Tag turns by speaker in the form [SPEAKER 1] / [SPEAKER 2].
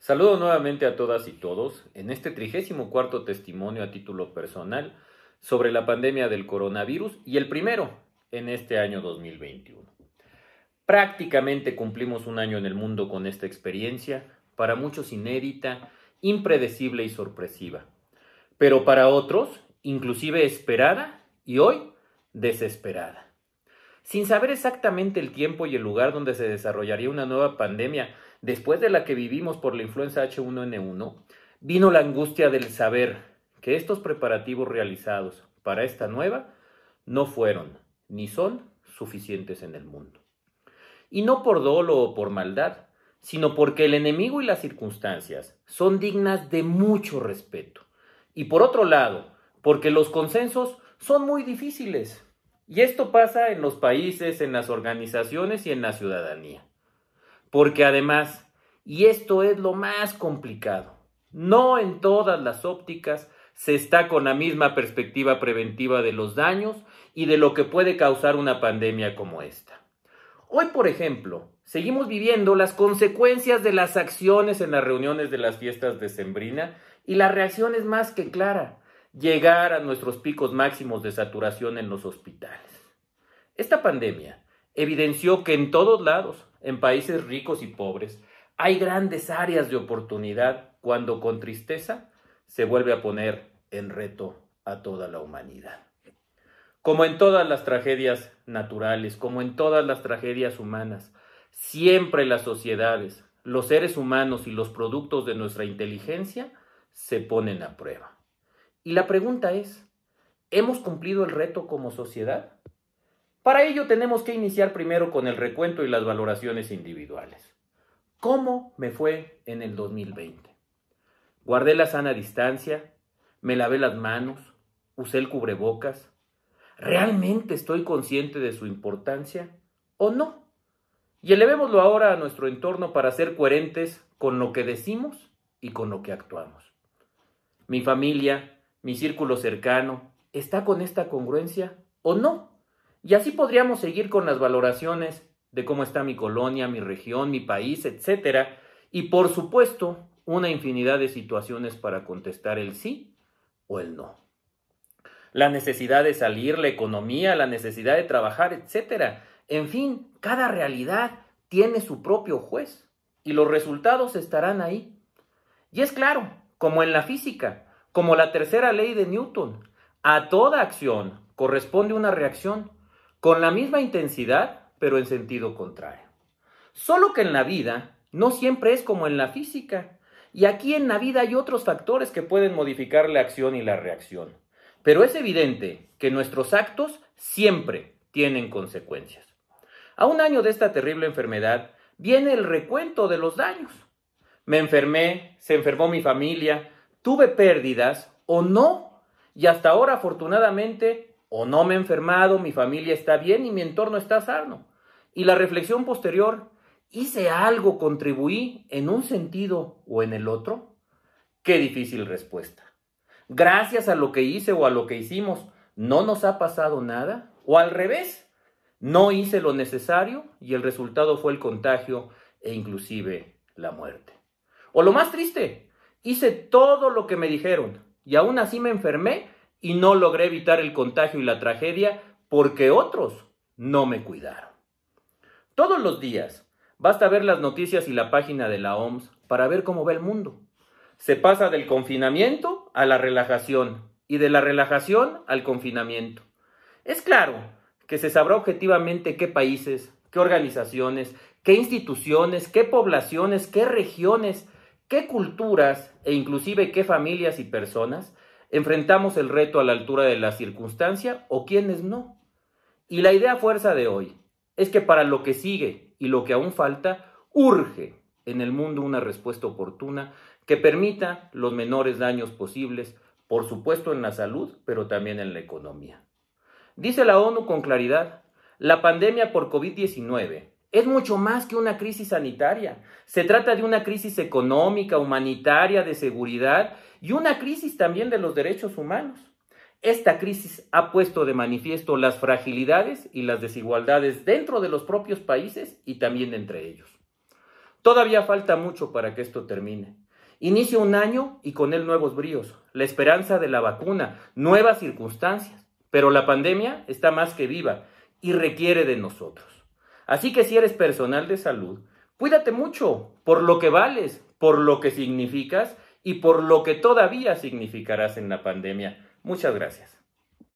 [SPEAKER 1] Saludo nuevamente a todas y todos en este 34º testimonio a título personal sobre la pandemia del coronavirus y el primero en este año 2021. Prácticamente cumplimos un año en el mundo con esta experiencia, para muchos inédita, impredecible y sorpresiva, pero para otros inclusive esperada y hoy desesperada. Sin saber exactamente el tiempo y el lugar donde se desarrollaría una nueva pandemia después de la que vivimos por la influenza H1N1, vino la angustia del saber que estos preparativos realizados para esta nueva no fueron ni son suficientes en el mundo. Y no por dolo o por maldad, sino porque el enemigo y las circunstancias son dignas de mucho respeto. Y por otro lado, porque los consensos son muy difíciles. Y esto pasa en los países, en las organizaciones y en la ciudadanía. Porque además, y esto es lo más complicado, no en todas las ópticas se está con la misma perspectiva preventiva de los daños y de lo que puede causar una pandemia como esta. Hoy, por ejemplo, seguimos viviendo las consecuencias de las acciones en las reuniones de las fiestas decembrinas y la reacción es más que clara: llegar a nuestros picos máximos de saturación en los hospitales. Esta pandemia evidenció que en todos lados, en países ricos y pobres, hay grandes áreas de oportunidad cuando con tristeza se vuelve a poner en reto a toda la humanidad. Como en todas las tragedias naturales, como en todas las tragedias humanas, siempre las sociedades, los seres humanos y los productos de nuestra inteligencia se ponen a prueba. Y la pregunta es, ¿hemos cumplido el reto como sociedad? Para ello tenemos que iniciar primero con el recuento y las valoraciones individuales. ¿Cómo me fue en el 2020? ¿Guardé la sana distancia? ¿Me lavé las manos? ¿Usé el cubrebocas? ¿Realmente estoy consciente de su importancia o no? Y elevémoslo ahora a nuestro entorno para ser coherentes con lo que decimos y con lo que actuamos. ¿Mi familia, mi círculo cercano, está con esta congruencia o no? Y así podríamos seguir con las valoraciones de cómo está mi colonia, mi región, mi país, etcétera. Y por supuesto, una infinidad de situaciones para contestar el sí o el no. La necesidad de salir, la economía, la necesidad de trabajar, etcétera. En fin, cada realidad tiene su propio juez y los resultados estarán ahí. Y es claro, como en la física, como la tercera ley de Newton, a toda acción corresponde una reacción con la misma intensidad, pero en sentido contrario. Solo que en la vida no siempre es como en la física, y aquí en la vida hay otros factores que pueden modificar la acción y la reacción. Pero es evidente que nuestros actos siempre tienen consecuencias. A un año de esta terrible enfermedad viene el recuento de los daños. Me enfermé, se enfermó mi familia, tuve pérdidas o no, y hasta ahora afortunadamente o no me he enfermado, mi familia está bien y mi entorno está sano. Y la reflexión posterior, ¿hice algo, contribuí en un sentido o en el otro? Qué difícil respuesta. Gracias a lo que hice o a lo que hicimos, ¿no nos ha pasado nada? O al revés, no hice lo necesario y el resultado fue el contagio e inclusive la muerte. O lo más triste, hice todo lo que me dijeron y aún así me enfermé y no logré evitar el contagio y la tragedia porque otros no me cuidaron. Todos los días basta ver las noticias y la página de la OMS para ver cómo va el mundo. Se pasa del confinamiento a la relajación y de la relajación al confinamiento. Es claro que se sabrá objetivamente qué países, qué organizaciones, qué instituciones, qué poblaciones, qué regiones, qué culturas e inclusive qué familias y personas enfrentamos el reto a la altura de la circunstancia o quienes no. Y la idea fuerza de hoy es que para lo que sigue y lo que aún falta, urge en el mundo una respuesta oportuna que permita los menores daños posibles, por supuesto en la salud, pero también en la economía. Dice la ONU con claridad, la pandemia por COVID-19 es mucho más que una crisis sanitaria. Se trata de una crisis económica, humanitaria, de seguridad y una crisis también de los derechos humanos. Esta crisis ha puesto de manifiesto las fragilidades y las desigualdades dentro de los propios países y también entre ellos. Todavía falta mucho para que esto termine. Inicia un año y con él nuevos bríos, la esperanza de la vacuna, nuevas circunstancias, pero la pandemia está más que viva y requiere de nosotros. Así que si eres personal de salud, cuídate mucho por lo que vales, por lo que significas y por lo que todavía significarás en la pandemia. Muchas gracias.